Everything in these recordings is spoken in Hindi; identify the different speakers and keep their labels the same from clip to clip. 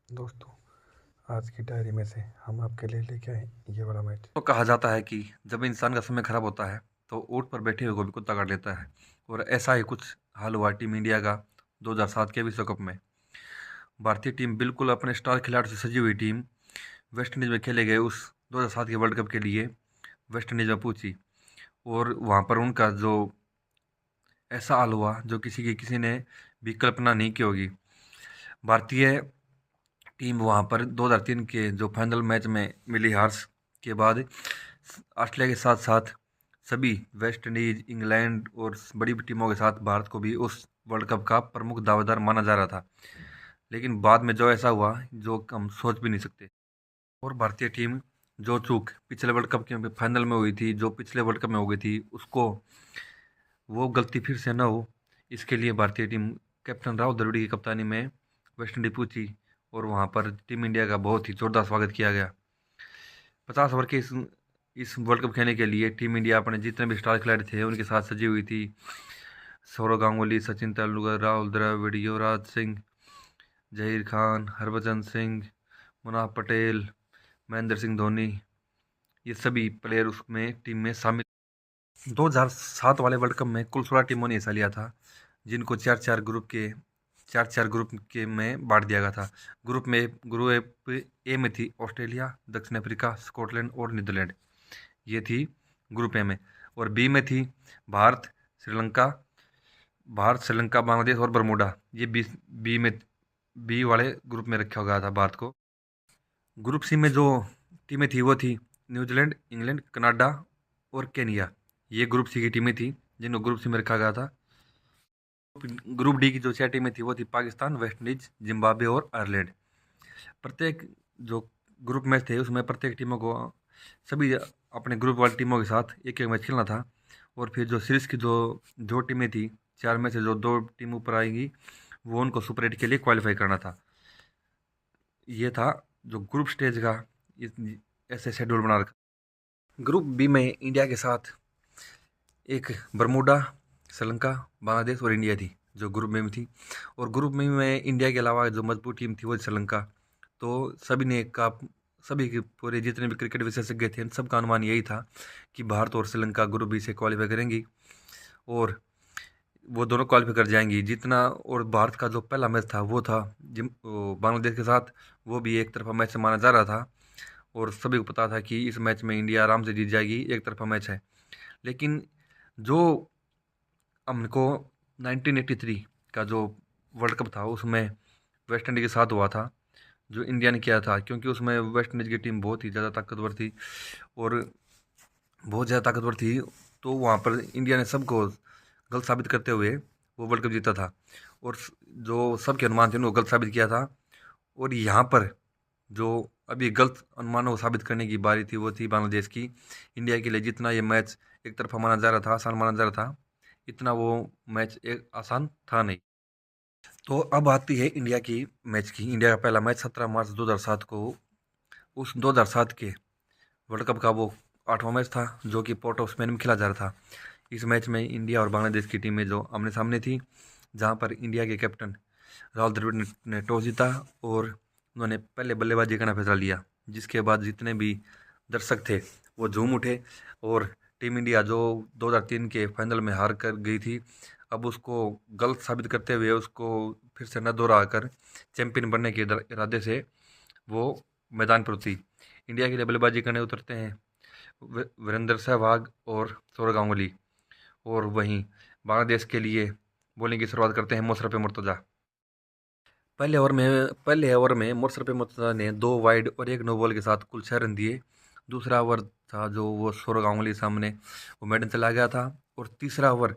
Speaker 1: दोस्तों, आज की डायरी में से हम आपके लिए लेके आए ये वाला मैच।
Speaker 2: तो कहा जाता है कि जब इंसान का समय खराब होता है तो ऊँट पर बैठे हुए को भी कुत्ता काट लेता है। और ऐसा ही कुछ हाल हुआ टीम इंडिया का 2007 के विश्व कप में। भारतीय टीम बिल्कुल अपने स्टार खिलाड़ियों से सजी हुई टीम वेस्ट इंडीज में खेले गए उस 2007 के वर्ल्ड कप के लिए वेस्ट इंडीज में पहुंची। और वहां पर उनका जो ऐसा हाल हुआ जो किसी ने भी कल्पना नहीं की होगी। भारतीय टीम वहां पर 2003 के जो फाइनल मैच में मिली हार के बाद ऑस्ट्रेलिया के साथ साथ सभी वेस्ट इंडीज, इंग्लैंड और बड़ी टीमों के साथ भारत को भी उस वर्ल्ड कप का प्रमुख दावेदार माना जा रहा था। लेकिन बाद में जो ऐसा हुआ जो हम सोच भी नहीं सकते। और भारतीय टीम जो चूक पिछले वर्ल्ड कप के फाइनल में हुई थी, जो पिछले वर्ल्ड कप में हो गई थी, उसको वो गलती फिर से न हो, इसके लिए भारतीय टीम कैप्टन राहुल द्रविड़ की कप्तानी में वेस्ट इंडीज पहुंची। और वहां पर टीम इंडिया का बहुत ही जोरदार स्वागत किया गया। 50 ओवर के इस वर्ल्ड कप खेलने के लिए टीम इंडिया अपने जितने भी स्टार खिलाड़ी थे उनके साथ सजी हुई थी। सौरव गांगुली, सचिन तेंदुलकर, राहुल द्रविड़, युवराज सिंह, जहीर खान, हरभजन सिंह, मुनाफ पटेल, महेंद्र सिंह धोनी, ये सभी प्लेयर उसमें टीम में शामिल। 2007 वाले वर्ल्ड कप में कुल 16 टीमों ने हिस्सा लिया था, जिनको चार चार ग्रुप के में बांट दिया गया था। ग्रुप ए में थी ऑस्ट्रेलिया, दक्षिण अफ्रीका, स्कॉटलैंड और नीदरलैंड। ये थी ग्रुप ए में। और बी में थी भारत, श्रीलंका, बांग्लादेश और बरमूडा। ये बी वाले ग्रुप में रखा गया था भारत को। ग्रुप सी में जो टीमें थी वो थी न्यूजीलैंड, इंग्लैंड, कनाडा और केनिया। ये ग्रुप सी की टीमें थी जिनको ग्रुप सी में रखा गया था। ग्रुप डी की जो 6 टीमें थी वो थी पाकिस्तान, वेस्ट इंडीज, जिम्बाब्वे और आयरलैंड। प्रत्येक जो ग्रुप मैच थे उसमें प्रत्येक टीमों को सभी अपने ग्रुप वाली टीमों के साथ एक एक मैच खेलना था। और फिर जो सीरीज की जो टीमें थी, चार में से जो दो टीम ऊपर आएंगी वो उनको सुपर एट के लिए क्वालिफाई करना था। ये था जो ग्रुप स्टेज का ऐसे शेड्यूल बना रखा। ग्रुप बी में इंडिया के साथ एक बरमूडा, श्रीलंका, बांग्लादेश और इंडिया थी जो ग्रुप में थी। और ग्रुप में इंडिया के अलावा जो मजबूत टीम थी वो श्रीलंका। तो सभी के पूरे जितने भी क्रिकेट विशेषज्ञ थे सबका अनुमान यही था कि भारत और श्रीलंका ग्रुप बी से क्वालिफाई करेंगी और वो दोनों क्वालिफाई कर जाएंगी जितना। और भारत का जो पहला मैच था वो था बांग्लादेश के साथ। वो भी एक तरफा मैच माना जा रहा था और सभी को पता था कि इस मैच में इंडिया आराम से जीत जाएगी, एक तरफा मैच है। लेकिन जो हमको 1983 का जो वर्ल्ड कप था उसमें वेस्ट इंडीज के साथ हुआ था, जो इंडिया ने किया था, क्योंकि उसमें वेस्ट इंडीज की टीम बहुत ही ज़्यादा ताकतवर थी और बहुत ज़्यादा ताकतवर थी। तो वहाँ पर इंडिया ने सबको गलत साबित करते हुए वो वर्ल्ड कप जीता था। और जो सबके अनुमान थे उनको गलत साबित किया था। और यहाँ पर जो अभी गलत अनुमानों को साबित करने की बारी थी वो थी बांग्लादेश की। इंडिया के लिए जितना ये मैच एक तरफा माना जा रहा था, आसान माना जा रहा था, इतना वो मैच एक आसान था नहीं। तो अब आती है इंडिया की मैच की। इंडिया का पहला मैच 17 मार्च 2007 को उस 2007 के वर्ल्ड कप का वो 8वां मैच था जो कि पोर्ट ऑफ स्पेन में खेला जा रहा था। इस मैच में इंडिया और बांग्लादेश की टीमें जो आमने सामने थी, जहां पर इंडिया के कैप्टन राहुल द्रविड़ ने टॉस जीता और उन्होंने पहले बल्लेबाजी करना फैसला लिया। जिसके बाद जितने भी दर्शक थे वो झूम उठे और टीम इंडिया जो 2003 के फाइनल में हार कर गई थी, अब उसको गलत साबित करते हुए उसको फिर से न दोहरा कर चैंपियन बनने के इरादे से वो मैदान पर उतरी। इंडिया के लिए बल्लेबाजी करने उतरते हैं वीरेंद्र सहवाग और सौरव गांगुली। और वहीं बांग्लादेश के लिए बॉलिंग की शुरुआत करते हैं मुशर्रफ मुर्तज़ा। पहले ओवर में मुशर्रफ मुर्तज़ा ने 2 वाइड और एक नो बॉल के साथ कुल 6 रन दिए। दूसरा ओवर था जो वो सौरव गांगुली सामने वो मैदान चला गया था। और तीसरा ओवर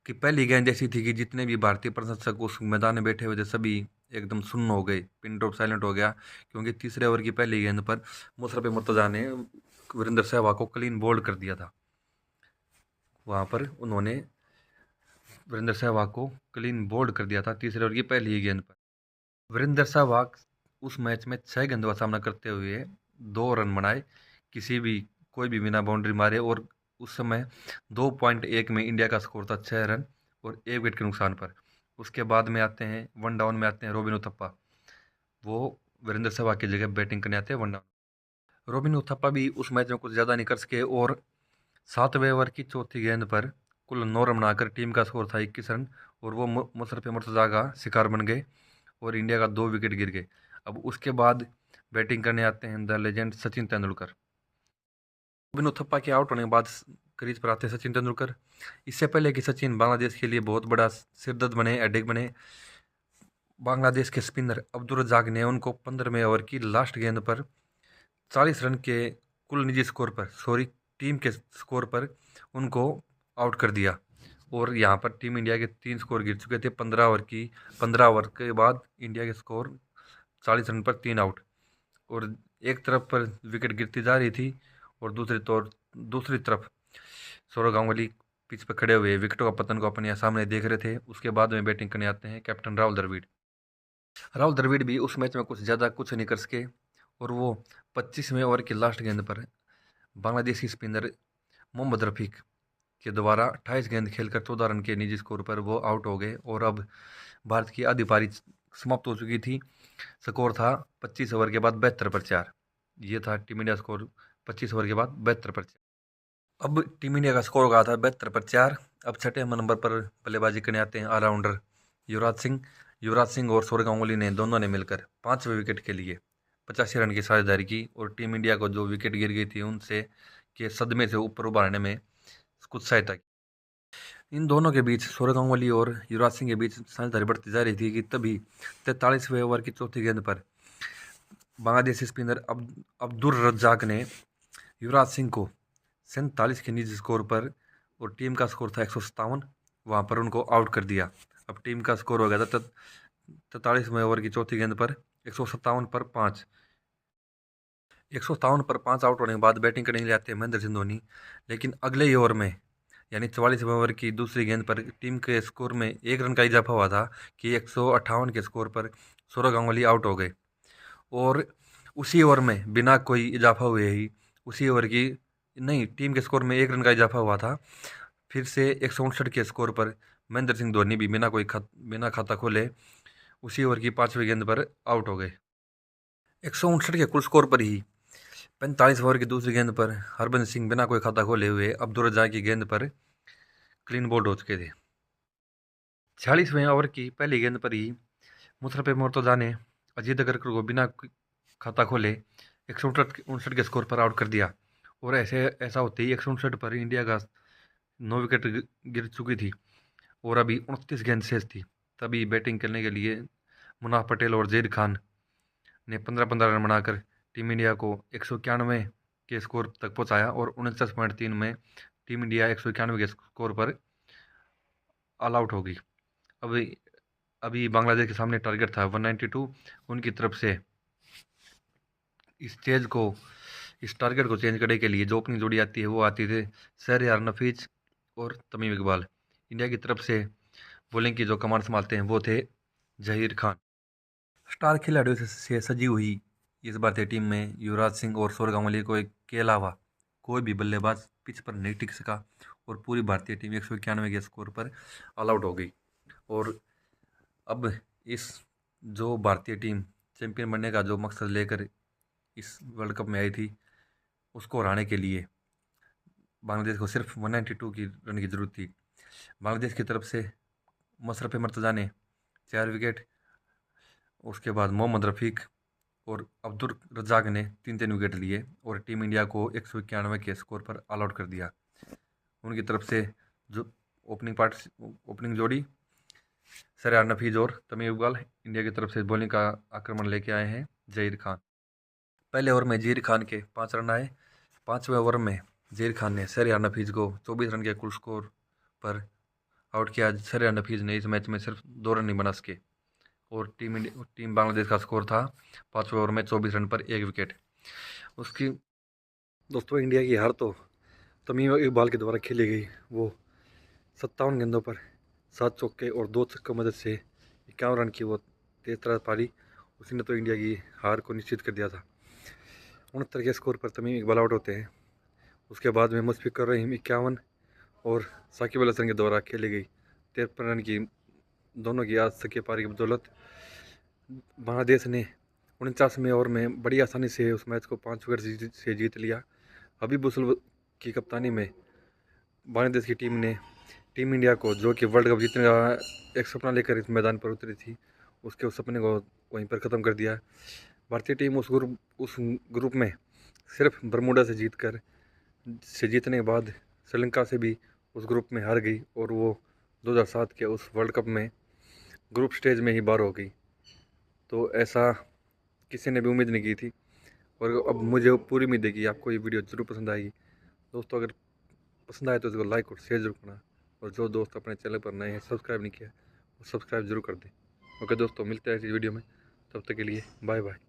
Speaker 2: की पहली गेंद ऐसी थी कि जितने भी भारतीय प्रशंसक उस मैदान में बैठे हुए थे सभी एकदम सुन्न हो गए, पिन ड्रॉप साइलेंट हो गया, क्योंकि तीसरे ओवर की पहली गेंद पर मुशर्रफ मुर्तज़ा ने वीरेंद्र सहवाग को क्लीन बोल्ड कर दिया था। वहां पर उन्होंने वीरेंद्र सहवाग को क्लीन बोल्ड कर दिया था तीसरे ओवर की पहली ही गेंद पर। वीरेंद्र सहवाग उस मैच में 6 गेंदों का सामना करते हुए 2 रन बनाए, कोई भी बिना बाउंड्री मारे। और उस समय 2.1 में इंडिया का स्कोर था 6 रन और 1 विकेट के नुकसान पर। उसके बाद में आते हैं वन डाउन में आते हैं रोबिन उथप्पा। वो वीरेंद्र सहवाग की जगह बैटिंग करने आते हैं 1 डाउन। रॉबिन उथप्पा भी उस मैच में कुछ ज़्यादा नहीं कर सके और 7वें ओवर की चौथी गेंद पर कुल 9 रन बनाकर टीम का स्कोर था 21 रन और वो मुशर्रफ मुर्तज़ा का शिकार बन गए और इंडिया का 2 विकेट गिर गए। अब उसके बाद बैटिंग करने आते हैं the legend Sachin Tendulkar. Robin Uthappa के आउट होने के बाद क्रीज पर आते हैं सचिन तेंदुलकर। इससे पहले कि सचिन बांग्लादेश के लिए बहुत बड़ा सिरदर्द बने, हेडेक बने, बांग्लादेश के स्पिनर अब्दुल रज्जाक ने उनको 15वें ओवर की लास्ट गेंद पर 40 रन के कुल निजी स्कोर पर, सॉरी टीम के स्कोर पर उनको आउट कर दिया और यहाँ पर टीम इंडिया के 3 स्कोर गिर चुके थे। 15 ओवर के बाद इंडिया के स्कोर 40 रन पर 3 आउट और एक तरफ पर विकेट गिरती जा रही थी और दूसरी तरफ सौरव गांगुली पिच पर खड़े हुए विकेटों का पतन को अपने सामने देख रहे थे। उसके बाद में बैटिंग करने आते हैं कैप्टन राहुल द्रविड़। राहुल द्रविड़ भी उस मैच में कुछ नहीं कर सके और वो 25वें ओवर की लास्ट गेंद पर बांग्लादेशी स्पिनर मोहम्मद रफीक के द्वारा 28 गेंद खेलकर 14 रन के निजी स्कोर पर वो आउट हो गए और अब भारत की आधी पारी समाप्त हो चुकी थी। स्कोर था 25 ओवर के बाद 72 पर 4। ये था टीम इंडिया स्कोर 25 ओवर के बाद 72 पर 4। अब टीम इंडिया का स्कोर हो गया था 72 पर 4। अब छठे नंबर पर बल्लेबाजी करने आते हैं ऑलराउंडर युवराज सिंह और सौरव गांगुली ने दोनों ने मिलकर 5वें विकेट के लिए 85 रन की साझेदारी की और टीम इंडिया को जो विकेट गिर गई थी उनसे के सदमे से ऊपर उभारने में कुछ सहायता की। इन दोनों के बीच सौरव गांगुली और युवराज सिंह के बीच साझेदारी बढ़ती जा रही थी कि तभी 43वें ओवर की चौथी गेंद पर बांग्लादेशी स्पिनर अब्दुल रज्जाक ने युवराज सिंह को 47 के निजी स्कोर पर और टीम का स्कोर था 157, वहाँ पर उनको आउट कर दिया। अब टीम का स्कोर हो गया था 43वें ओवर की चौथी गेंद पर 157 पर 5। 157 पर 5 आउट होने के बाद बैटिंग करने के लिए आते हैं महेंद्र सिंह धोनी, लेकिन अगले ही ओवर में यानी 44वें ओवर की दूसरी गेंद पर टीम के स्कोर में 1 रन का इजाफा हुआ था कि 158 के स्कोर पर सौरव गांगुली आउट हो गए और उसी ओवर में बिना कोई इजाफा हुए ही उसी ओवर की नहीं टीम के स्कोर में 1 रन का इजाफा हुआ था। फिर से 159 के स्कोर पर महेंद्र सिंह धोनी भी बिना खाता खोले उसी ओवर की 5वीं गेंद पर आउट हो गए। 159 के कुल स्कोर पर ही 45 ओवर की दूसरी गेंद पर हरभजन सिंह बिना कोई खाता खोले हुए अब्दुल रज्जाक की गेंद पर क्लीन बोल्ड हो चुके थे। 46वें ओवर की पहली गेंद पर ही मुशर्रफ मुर्तज़ा ने अजीत अगरकर को बिना खाता खोले 159 के स्कोर पर आउट कर दिया और ऐसा होते ही 159 पर इंडिया का 9 विकेट गिर चुकी थी और अभी 29 गेंद शेष थी। तभी बैटिंग करने के लिए मुनाफ पटेल और जहीर खान ने 15-15 रन बनाकर टीम इंडिया को 191 के स्कोर तक पहुंचाया और 49.3 में टीम इंडिया 191 के स्कोर पर ऑल आउट हो गई। अभी बांग्लादेश के सामने टारगेट था 192। उनकी तरफ से इस टारगेट को चेंज करने के लिए जो ओपनिंग जोड़ी आती है वो आती थे शहरयार नफीज और तमीम इकबाल। इंडिया की तरफ से बॉलिंग की जो कमान संभालते हैं वो थे जहीर खान। स्टार खिलाड़ियों से सजी हुई इस भारतीय टीम में युवराज सिंह और सौरव गांगुली के अलावा कोई भी बल्लेबाज पिच पर नहीं टिक सका और पूरी भारतीय टीम 191 के स्कोर पर ऑल आउट हो गई। और अब इस जो भारतीय टीम चैंपियन बनने का जो मकसद लेकर इस वर्ल्ड कप में आई थी उसको हराने के लिए बांग्लादेश को सिर्फ 192 की रन की ज़रूरत थी। बांग्लादेश की तरफ से मुशर्रफ मुर्तज़ा ने 4 विकेट, उसके बाद मोहम्मद रफ़ीक और अब्दुल रज्जाक ने 3-3 विकेट लिए और टीम इंडिया को 191 के स्कोर पर ऑल आउट कर दिया। उनकी तरफ से जो ओपनिंग जोड़ी शहरयार नफीज और तमीम इकबाल, इंडिया की तरफ से बॉलिंग का आक्रमण लेके आए हैं जहीर खान। पहले ओवर में जहीर खान के 5 रन आए। 5वें ओवर में जहीर खान ने शहरयार नफीज को 24 रन के कुल स्कोर पर आउट किया। शहरयार नफीज ने इस मैच में सिर्फ 2 रन नहीं बना सके और टीम बांग्लादेश का स्कोर था 5वें ओवर में 24 रन पर 1 विकेट। उसकी दोस्तों इंडिया की हार तो तमीम इकबाल के द्वारा खेली गई वो 57 गेंदों पर 7 चौके और 2 छक्कों मदद से 51 रन की वो तेज तरह पारी, उसी ने तो इंडिया की हार को निश्चित कर दिया था। 69 के स्कोर पर तमीम इकबाल आउट होते हैं। उसके बाद में मुशफिकुर रहीम 51 और साकिब अल हसन के द्वारा खेली गई 53 रन की दोनों की आज तक की पारी की बदौलत बांग्लादेश ने 49वें ओवर में बड़ी आसानी से उस मैच को 5 विकेट से जीत लिया। हबीब उसल की कप्तानी में बांग्लादेश की टीम ने टीम इंडिया को, जो कि वर्ल्ड कप जीतने का एक सपना लेकर इस मैदान पर उतरी थी, उसके उस सपने को वहीं पर ख़त्म कर दिया। भारतीय टीम उस ग्रुप में सिर्फ बरमूडा से जीतने के बाद श्रीलंका से भी उस ग्रुप में हार गई और वो 2007 के उस वर्ल्ड कप में ग्रुप स्टेज में ही बाहर हो गई। तो ऐसा किसी ने भी उम्मीद नहीं की थी और अब मुझे पूरी उम्मीद है कि आपको ये वीडियो ज़रूर पसंद आएगी। दोस्तों, अगर पसंद आए तो इसको लाइक और शेयर जरूर करना, और जो दोस्त अपने चैनल पर नए हैं सब्सक्राइब नहीं किया वो सब्सक्राइब जरूर कर दें। ओके दोस्तों, मिलते हैं इस वीडियो में, तब तक के लिए बाय बाय।